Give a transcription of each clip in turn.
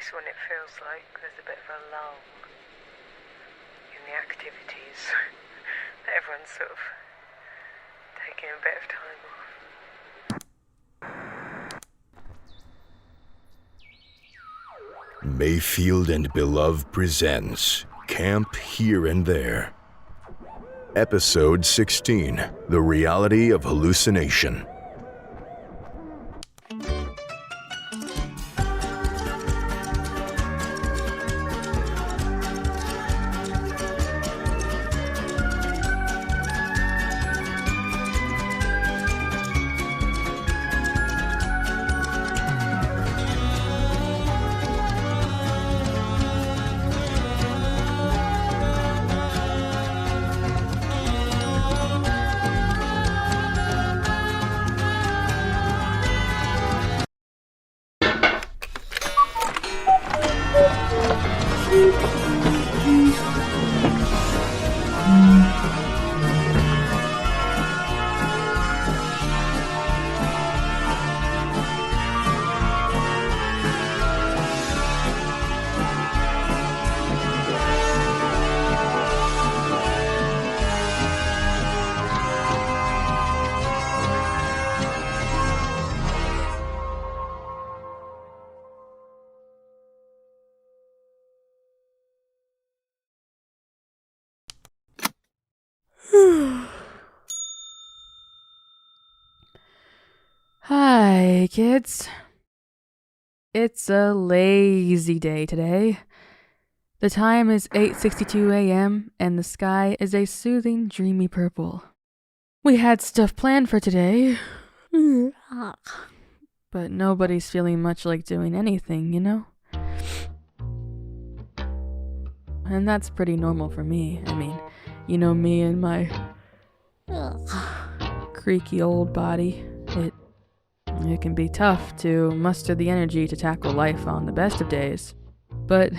nice when it feels like there's a bit of a lull in the activities. Everyone's sort of taking a bit of time off. Mayfield and Beloved presents Camp Here and There. Episode 16, The Reality of Hallucination. Hi, kids. It's a lazy day today. The time is 8:62 a.m. and the sky is a soothing, dreamy purple. We had stuff planned for today, but nobody's feeling much like doing anything, you know? And that's pretty normal for me. I mean, you know me and my creaky old body. It can be tough to muster the energy to tackle life on the best of days. But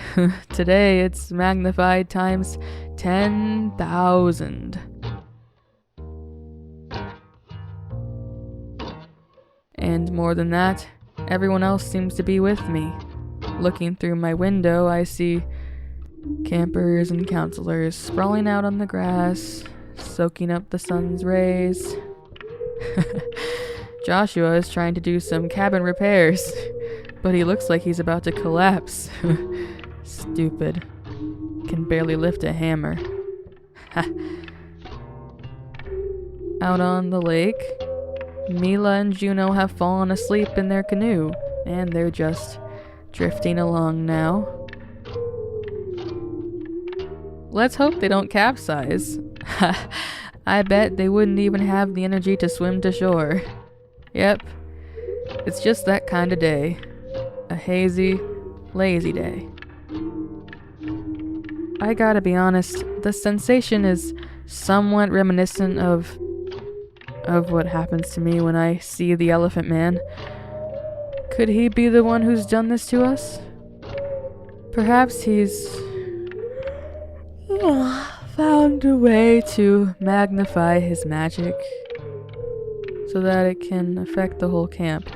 today it's magnified times 10,000. And more than that, everyone else seems to be with me. Looking through my window, I see campers and counselors sprawling out on the grass, soaking up the sun's rays. Joshua is trying to do some cabin repairs, but he looks like he's about to collapse. Stupid. Can barely lift a hammer. Out on the lake, Mila and Juno have fallen asleep in their canoe, and they're just drifting along now. Let's hope they don't capsize. I bet they wouldn't even have the energy to swim to shore. Yep, it's just that kind of day. A hazy, lazy day. I gotta be honest, the sensation is somewhat reminiscent of what happens to me when I see the Elephant Man. Could he be the one who's done this to us? Perhaps he's found a way to magnify his magic so that it can affect the whole camp,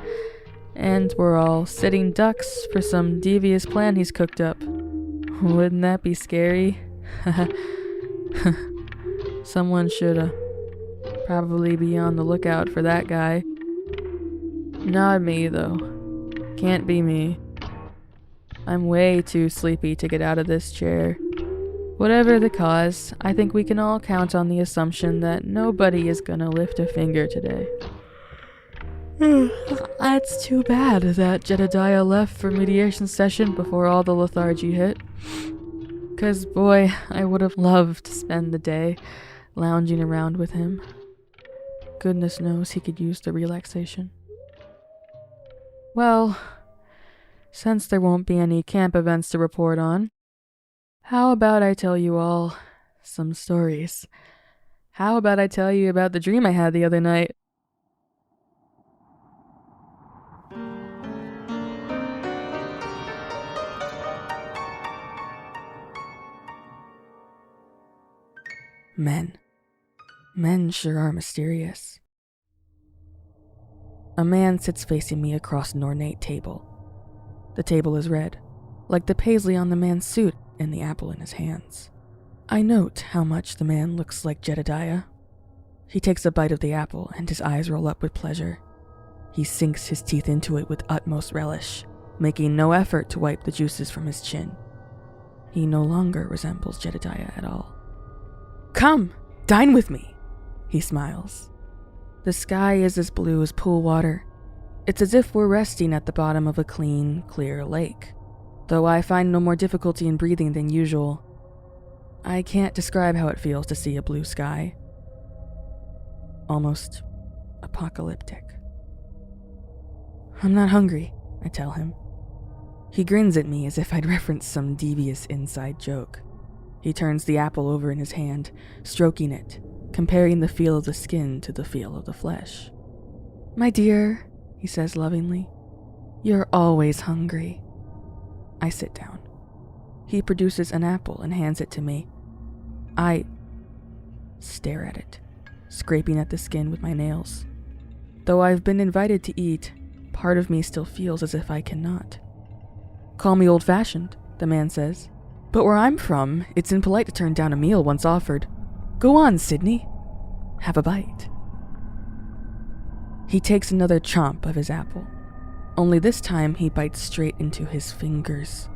and we're all sitting ducks for some devious plan he's cooked up. Wouldn't that be scary? Someone should probably be on the lookout for that guy. Not me, though. Can't be me. I'm way too sleepy to get out of this chair. Whatever the cause, I think we can all count on the assumption that nobody is gonna lift a finger today. It's too bad that Jedediah left for mediation session before all the lethargy hit. 'Cause boy, I would have loved to spend the day lounging around with him. Goodness knows he could use the relaxation. Well, since there won't be any camp events to report on, how about I tell you all some stories? How about I tell you about the dream I had the other night? Men. Men sure are mysterious. A man sits facing me across an ornate table. The table is red. like the paisley on the man's suit and the apple in his hands. I note how much the man looks like Jedediah. He takes a bite of the apple and his eyes roll up with pleasure. He sinks his teeth into it with utmost relish, making no effort to wipe the juices from his chin. He no longer resembles Jedediah at all. "Come, dine with me," he smiles. The sky is as blue as pool water. It's as if we're resting at the bottom of a clean, clear lake, though I find no more difficulty in breathing than usual. I can't describe how it feels to see a blue sky. Almost apocalyptic. "I'm not hungry," I tell him. He grins at me as if I'd referenced some devious inside joke. He turns the apple over in his hand, stroking it, comparing the feel of the skin to the feel of the flesh. "My dear," he says lovingly, "you're always hungry." I sit down. He produces an apple and hands it to me. I stare at it, scraping at the skin with my nails. Though I've been invited to eat, part of me still feels as if I cannot. "Call me old-fashioned," the man says, "but where I'm from, it's impolite to turn down a meal once offered. Go on, Sydney. Have a bite." He takes another chomp of his apple, only this time he bites straight into his fingers.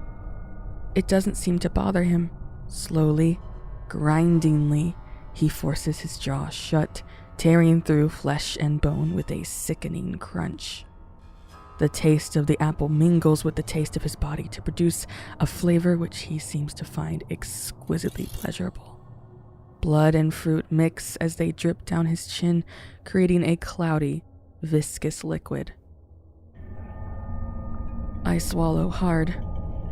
It doesn't seem to bother him. Slowly, grindingly, he forces his jaw shut, tearing through flesh and bone with a sickening crunch. The taste of the apple mingles with the taste of his body to produce a flavor which he seems to find exquisitely pleasurable. Blood and fruit mix as they drip down his chin, creating a cloudy, viscous liquid. I swallow hard.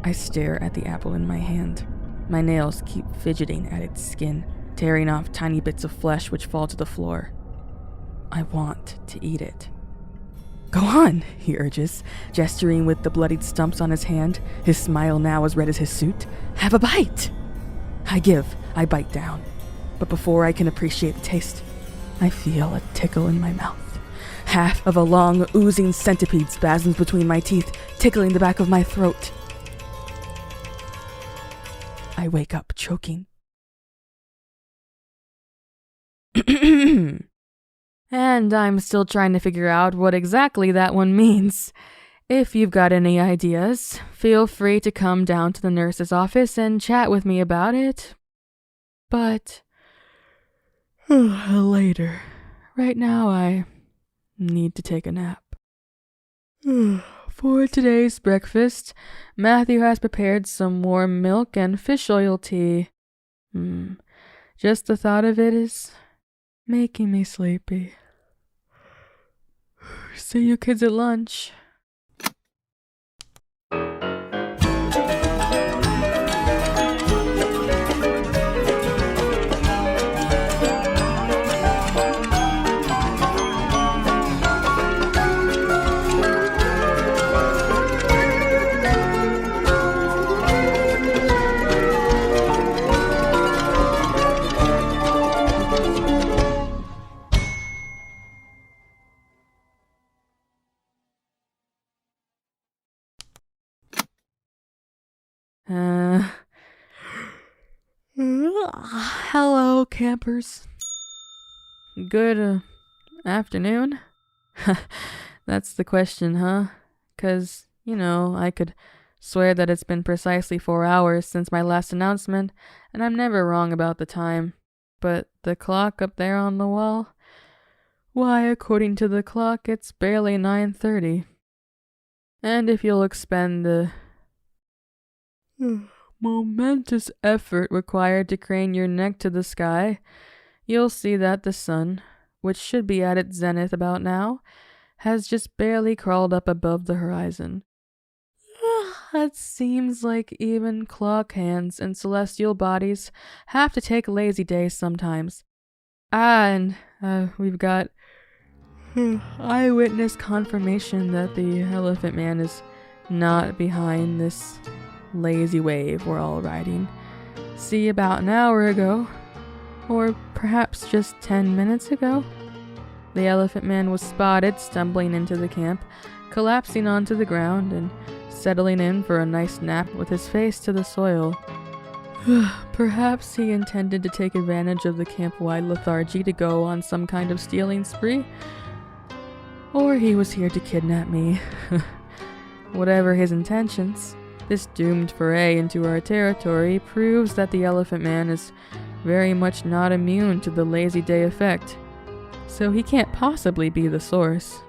I stare at the apple in my hand. My nails keep fidgeting at its skin, tearing off tiny bits of flesh which fall to the floor. I want to eat it. "Go on," he urges, gesturing with the bloodied stumps on his hand, his smile now as red as his suit. "Have a bite!" I bite down. But before I can appreciate the taste, I feel a tickle in my mouth. Half of a long, oozing centipede spasms between my teeth, tickling the back of my throat. I wake up choking. And I'm still trying to figure out what exactly that one means. If you've got any ideas, feel free to come down to the nurse's office and chat with me about it. But later. Right now I need to take a nap. For today's breakfast, Matthew has prepared some warm milk and fish oil tea. Just the thought of it is making me sleepy. See you kids at lunch. Hello, campers. Good afternoon? That's the question, huh? 'Cause, I could swear that it's been precisely 4 hours since my last announcement, and I'm never wrong about the time. But the clock up there on the wall? Why, according to the clock, it's barely 9:30. And if you'll expend the momentous effort required to crane your neck to the sky, you'll see that the sun, which should be at its zenith about now, has just barely crawled up above the horizon. It seems like even clock hands and celestial bodies have to take lazy days sometimes. And we've got eyewitness confirmation that the Elephant Man is not behind this lazy wave we're all riding. See, about an hour ago, or perhaps just 10 minutes ago, the Elephant Man was spotted stumbling into the camp, collapsing onto the ground and settling in for a nice nap with his face to the soil. Perhaps he intended to take advantage of the camp-wide lethargy to go on some kind of stealing spree. Or he was here to kidnap me. Whatever his intentions, this doomed foray into our territory proves that the Elephant Man is very much not immune to the lazy day effect. So he can't possibly be the source.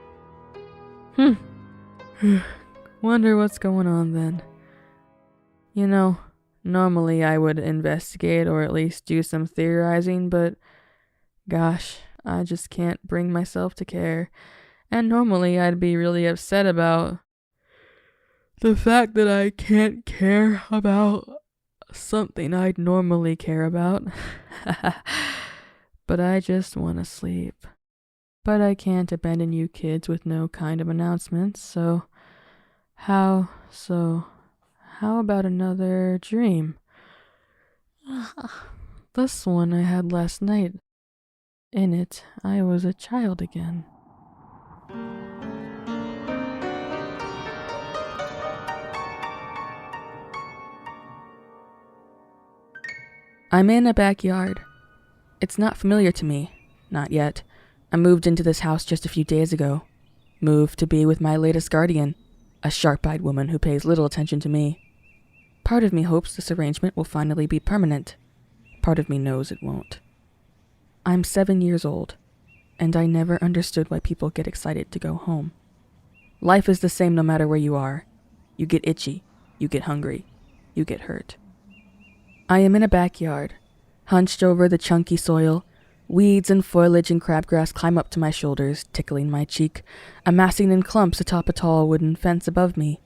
Wonder what's going on then. You know, normally I would investigate or at least do some theorizing, but gosh, I just can't bring myself to care. And normally I'd be really upset about the fact that I can't care about something I'd normally care about. But I just want to sleep. But I can't abandon you kids with no kind of announcements, so how about another dream? This one I had last night. In it, I was a child again. I'm in a backyard. It's not familiar to me. Not yet. I moved into this house just a few days ago. Moved to be with my latest guardian, a sharp-eyed woman who pays little attention to me. Part of me hopes this arrangement will finally be permanent. Part of me knows it won't. I'm 7 years old, and I never understood why people get excited to go home. Life is the same no matter where you are. You get itchy, you get hungry, you get hurt. I am in a backyard, hunched over the chunky soil. Weeds and foliage and crabgrass climb up to my shoulders, tickling my cheek, amassing in clumps atop a tall wooden fence above me.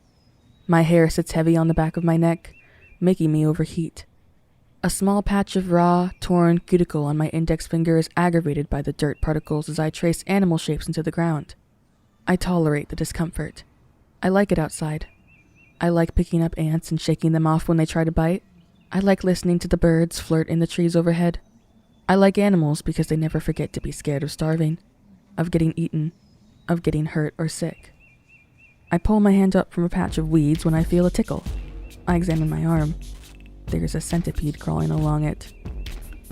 My hair sits heavy on the back of my neck, making me overheat. A small patch of raw, torn cuticle on my index finger is aggravated by the dirt particles as I trace animal shapes into the ground. I tolerate the discomfort. I like it outside. I like picking up ants and shaking them off when they try to bite. I like listening to the birds flirt in the trees overhead. I like animals because they never forget to be scared of starving, of getting eaten, of getting hurt or sick. I pull my hand up from a patch of weeds when I feel a tickle. I examine my arm. There's a centipede crawling along it.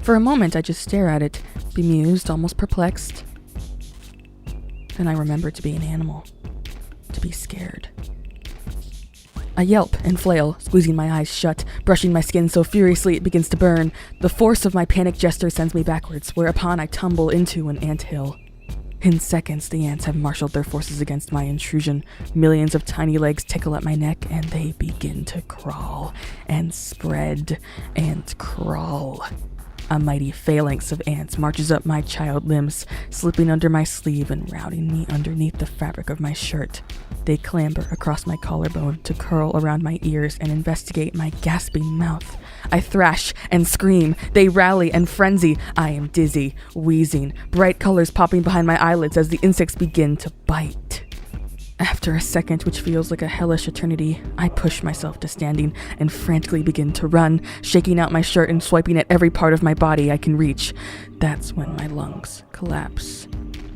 For a moment I just stare at it, bemused, almost perplexed. Then I remember to be an animal, to be scared. I yelp and flail, squeezing my eyes shut, brushing my skin so furiously it begins to burn. The force of my panic gesture sends me backwards, whereupon I tumble into an anthill. In seconds, the ants have marshaled their forces against my intrusion. Millions of tiny legs tickle at my neck, and they begin to crawl, and spread, and crawl. A mighty phalanx of ants marches up my child limbs, slipping under my sleeve and routing me underneath the fabric of my shirt. They clamber across my collarbone to curl around my ears and investigate my gasping mouth. I thrash and scream. They rally and frenzy. I am dizzy, wheezing, bright colors popping behind my eyelids as the insects begin to bite. After a second, which feels like a hellish eternity, I push myself to standing and frantically begin to run, shaking out my shirt and swiping at every part of my body I can reach. That's when my lungs collapse.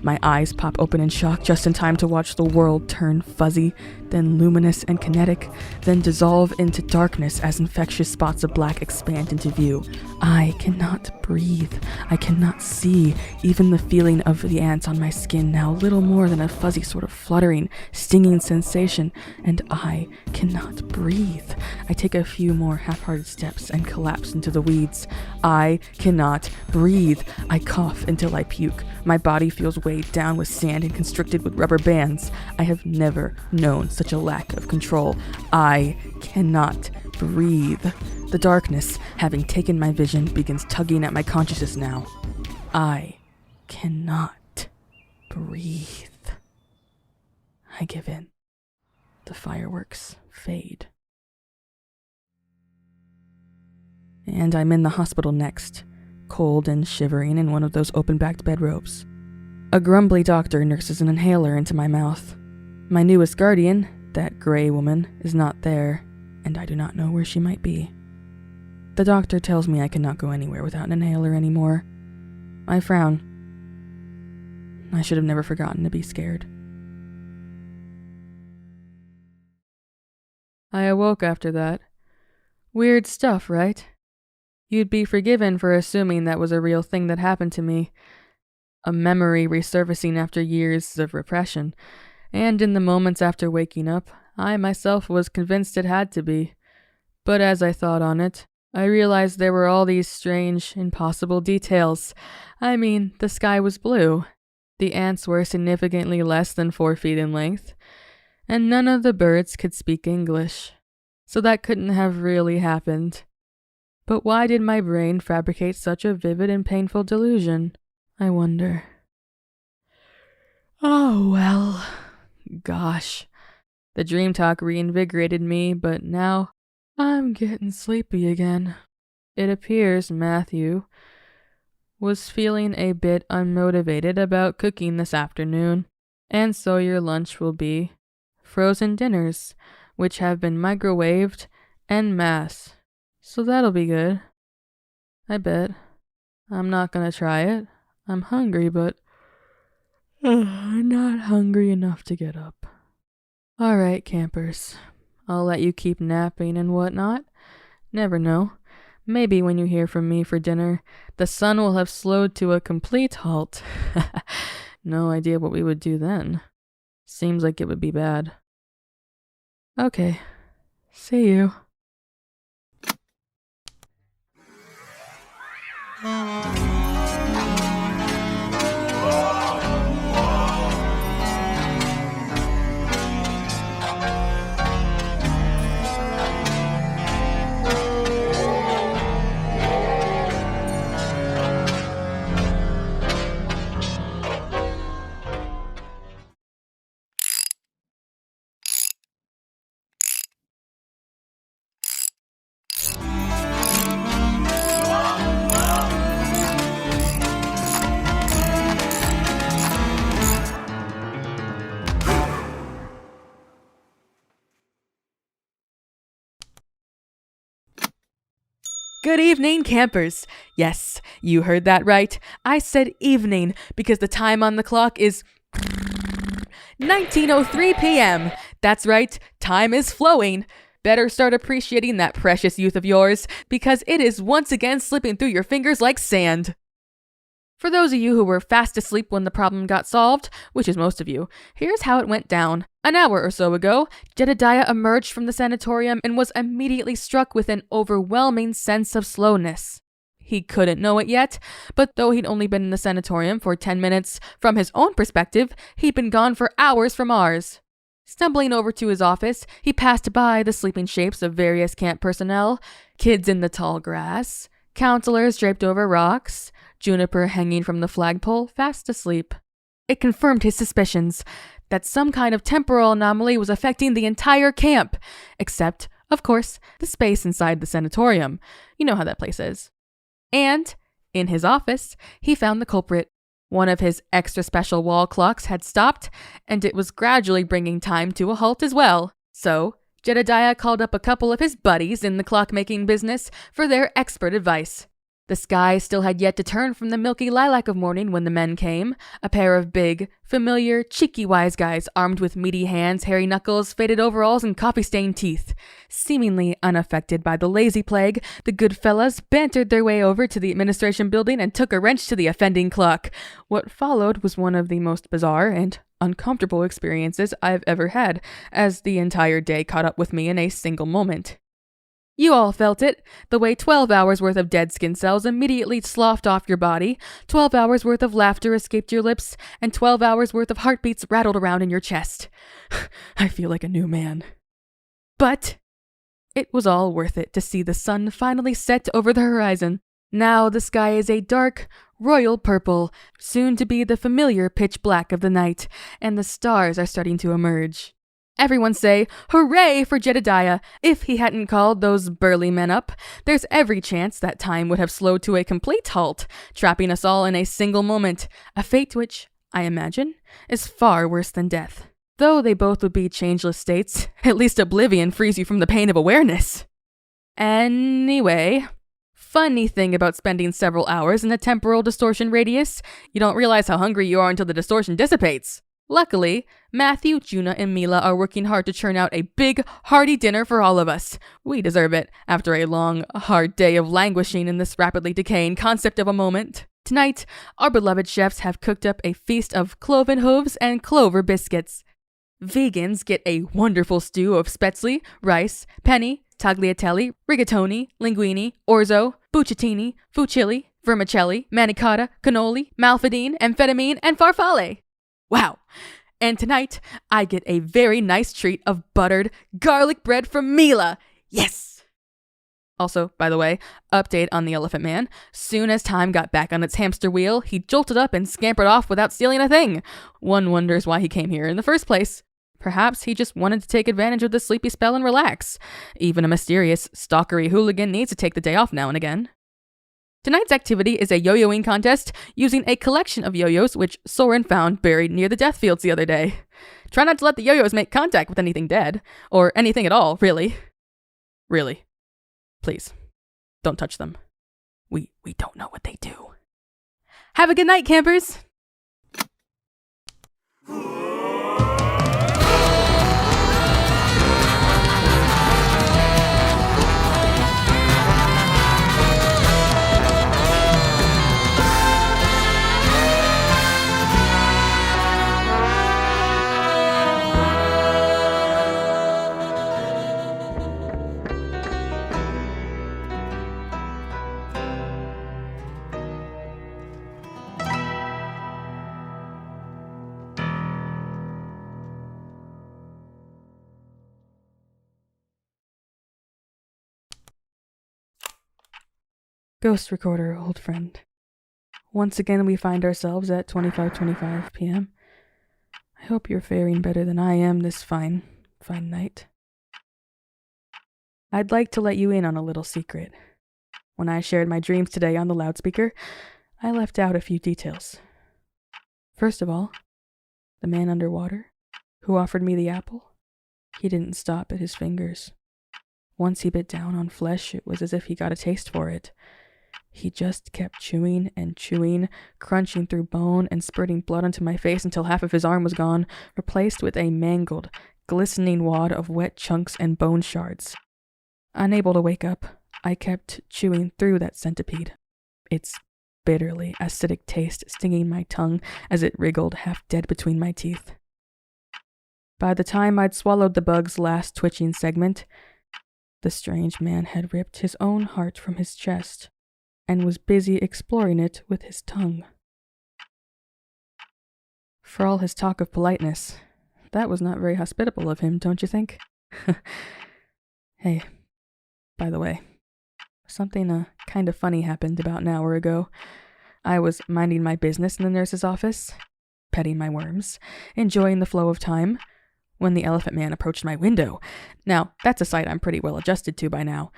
My eyes pop open in shock just in time to watch the world turn fuzzy, then luminous and kinetic, then dissolve into darkness as infectious spots of black expand into view. I cannot breathe. I cannot see. Even the feeling of the ants on my skin now little more than a fuzzy sort of fluttering, stinging sensation, and I cannot breathe. I take a few more half-hearted steps and collapse into the weeds. I cannot breathe. I cough until I puke. My body feels weighed down with sand and constricted with rubber bands. I have never known such a lack of control. I cannot breathe. The darkness, having taken my vision, begins tugging at my consciousness now. I cannot breathe. I give in. The fireworks fade. And I'm in the hospital next, cold and shivering in one of those open-backed bedrobes. A grumbly doctor nurses an inhaler into my mouth. My newest guardian, that gray woman, is not there, and I do not know where she might be. The doctor tells me I cannot go anywhere without an inhaler anymore. I frown. I should have never forgotten to be scared. I awoke after that. Weird stuff, right? You'd be forgiven for assuming that was a real thing that happened to me. A memory resurfacing after years of repression. And in the moments after waking up, I myself was convinced it had to be. But as I thought on it, I realized there were all these strange, impossible details. I mean, the sky was blue. The ants were significantly less than 4 feet in length. And none of the birds could speak English. So that couldn't have really happened. But why did my brain fabricate such a vivid and painful delusion? I wonder. Oh, well. Gosh. The dream talk reinvigorated me, but now I'm getting sleepy again. It appears Matthew was feeling a bit unmotivated about cooking this afternoon, and so your lunch will be frozen dinners, which have been microwaved en masse. So that'll be good. I bet. I'm not gonna try it. I'm hungry, but not hungry enough to get up. Alright, campers. I'll let you keep napping and whatnot. Never know. Maybe when you hear from me for dinner, the sun will have slowed to a complete halt. No idea what we would do then. Seems like it would be bad. Okay. See you. Good evening, campers. Yes, you heard that right. I said evening because the time on the clock is 19:03 p.m. That's right, time is flowing. Better start appreciating that precious youth of yours because it is once again slipping through your fingers like sand. For those of you who were fast asleep when the problem got solved, which is most of you, here's how it went down. An hour or so ago, Jedediah emerged from the sanatorium and was immediately struck with an overwhelming sense of slowness. He couldn't know it yet, but though he'd only been in the sanatorium for 10 minutes, from his own perspective, he'd been gone for hours from ours. Stumbling over to his office, he passed by the sleeping shapes of various camp personnel, kids in the tall grass, counselors draped over rocks, Juniper hanging from the flagpole, fast asleep. It confirmed his suspicions that some kind of temporal anomaly was affecting the entire camp, except, of course, the space inside the sanatorium. You know how that place is. And, in his office, he found the culprit. One of his extra special wall clocks had stopped, and it was gradually bringing time to a halt as well. So, Jedediah called up a couple of his buddies in the clock-making business for their expert advice. The sky still had yet to turn from the milky lilac of morning when the men came, a pair of big, familiar, cheeky wise guys armed with meaty hands, hairy knuckles, faded overalls, and coffee-stained teeth. Seemingly unaffected by the lazy plague, the good fellas bantered their way over to the administration building and took a wrench to the offending clock. What followed was one of the most bizarre and uncomfortable experiences I've ever had, as the entire day caught up with me in a single moment. You all felt it, the way 12 hours worth of dead skin cells immediately sloughed off your body, 12 hours worth of laughter escaped your lips, and 12 hours worth of heartbeats rattled around in your chest. I feel like a new man. But it was all worth it to see the sun finally set over the horizon. Now the sky is a dark, royal purple, soon to be the familiar pitch black of the night, and the stars are starting to emerge. Everyone say, hooray for Jedediah! If he hadn't called those burly men up, there's every chance that time would have slowed to a complete halt, trapping us all in a single moment, a fate which, I imagine, is far worse than death. Though they both would be changeless states, at least oblivion frees you from the pain of awareness. Anyway, funny thing about spending several hours in a temporal distortion radius, you don't realize how hungry you are until the distortion dissipates. Luckily, Matthew, Juna, and Mila are working hard to churn out a big, hearty dinner for all of us. We deserve it after a long, hard day of languishing in this rapidly decaying concept of a moment. Tonight, our beloved chefs have cooked up a feast of cloven hooves and clover biscuits. Vegans get a wonderful stew of spätzle, rice, penne, tagliatelle, rigatoni, linguine, orzo, bucatini, fucilli, vermicelli, manicotti, cannoli, malfadine, amphetamine, and farfalle. Wow! And tonight, I get a very nice treat of buttered garlic bread from Mila. Yes! Also, by the way, update on the Elephant Man. Soon as time got back on its hamster wheel, he jolted up and scampered off without stealing a thing. One wonders why he came here in the first place. Perhaps he just wanted to take advantage of the sleepy spell and relax. Even a mysterious, stalkery hooligan needs to take the day off now and again. Tonight's activity is a yo-yoing contest using a collection of yo-yos which Soren found buried near the death fields the other day. Try not to let the yo-yos make contact with anything dead. Or anything at all, really. Really. Please, don't touch them. We don't know what they do. Have a good night, campers! Ghost recorder, old friend. Once again, we find ourselves at 25:25 p.m. I hope you're faring better than I am this fine night. I'd like to let you in on a little secret. When I shared my dreams today on the loudspeaker, I left out a few details. First of all, the man underwater, who offered me the apple, he didn't stop at his fingers. Once he bit down on flesh, it was as if he got a taste for it. He just kept chewing and chewing, crunching through bone and spurting blood onto my face until half of his arm was gone, replaced with a mangled, glistening wad of wet chunks and bone shards. Unable to wake up, I kept chewing through that centipede, its bitterly acidic taste stinging my tongue as it wriggled half dead between my teeth. By the time I'd swallowed the bug's last twitching segment, the strange man had ripped his own heart from his chest and was busy exploring it with his tongue. For all his talk of politeness, that was not very hospitable of him, don't you think? Hey, by the way, something kind of funny happened about an hour ago. I was minding my business in the nurse's office, petting my worms, enjoying the flow of time, when the Elephant Man approached my window. Now, that's a sight I'm pretty well adjusted to by now.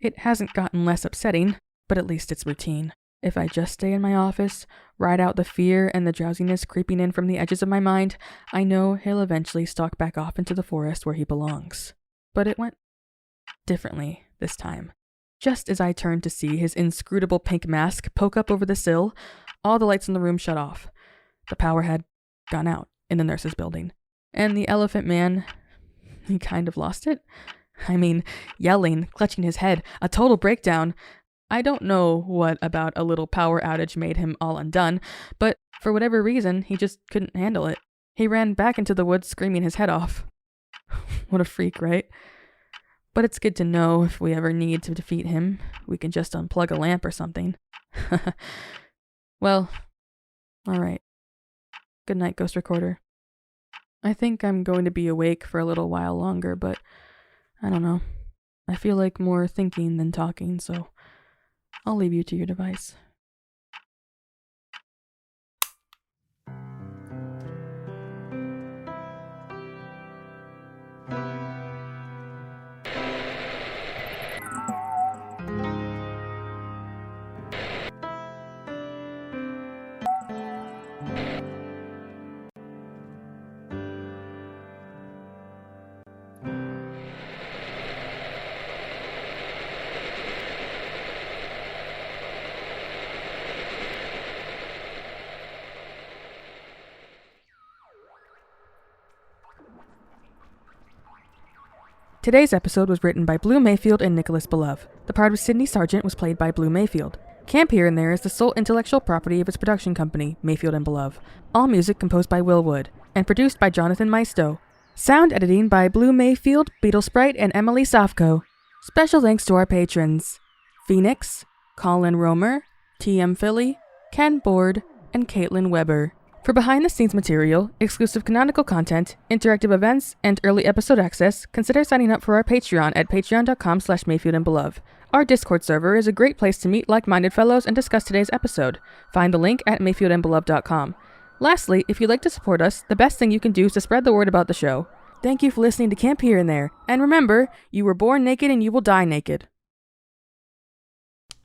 It hasn't gotten less upsetting, but at least it's routine. If I just stay in my office, ride out the fear and the drowsiness creeping in from the edges of my mind, I know he'll eventually stalk back off into the forest where he belongs. But it went differently this time. Just as I turned to see his inscrutable pink mask poke up over the sill, all the lights in the room shut off. The power had gone out in the nurse's building. And the Elephant Man, he kind of lost it. I mean, yelling, clutching his head, a total breakdown. I don't know what about a little power outage made him all undone, but for whatever reason, he just couldn't handle it. He ran back into the woods screaming his head off. What a freak, right? But it's good to know if we ever need to defeat him, we can just unplug a lamp or something. Well, alright. Good night, Ghost Recorder. I think I'm going to be awake for a little while longer, but I don't know. I feel like more thinking than talking, so I'll leave you to your device. Today's episode was written by Blue Mayfield and Nicholas Belove. The part of Sydney Sargent was played by Blue Mayfield. Camp Here and There is the sole intellectual property of its production company, Mayfield and Belove. All music composed by Will Wood, and produced by Jonathan Maisto. Sound editing by Blue Mayfield, Beetle Sprite, and Emily Sofko. Special thanks to our patrons: Phoenix, Colin Romer, TM Philly, Ken Board, and Caitlin Weber. For behind-the-scenes material, exclusive canonical content, interactive events, and early episode access, consider signing up for our Patreon at patreon.com/mayfieldandbelove. Our Discord server is a great place to meet like-minded fellows and discuss today's episode. Find the link at mayfieldandbelove.com. Lastly, if you'd like to support us, the best thing you can do is to spread the word about the show. Thank you for listening to Camp Here and There, and remember, you were born naked and you will die naked.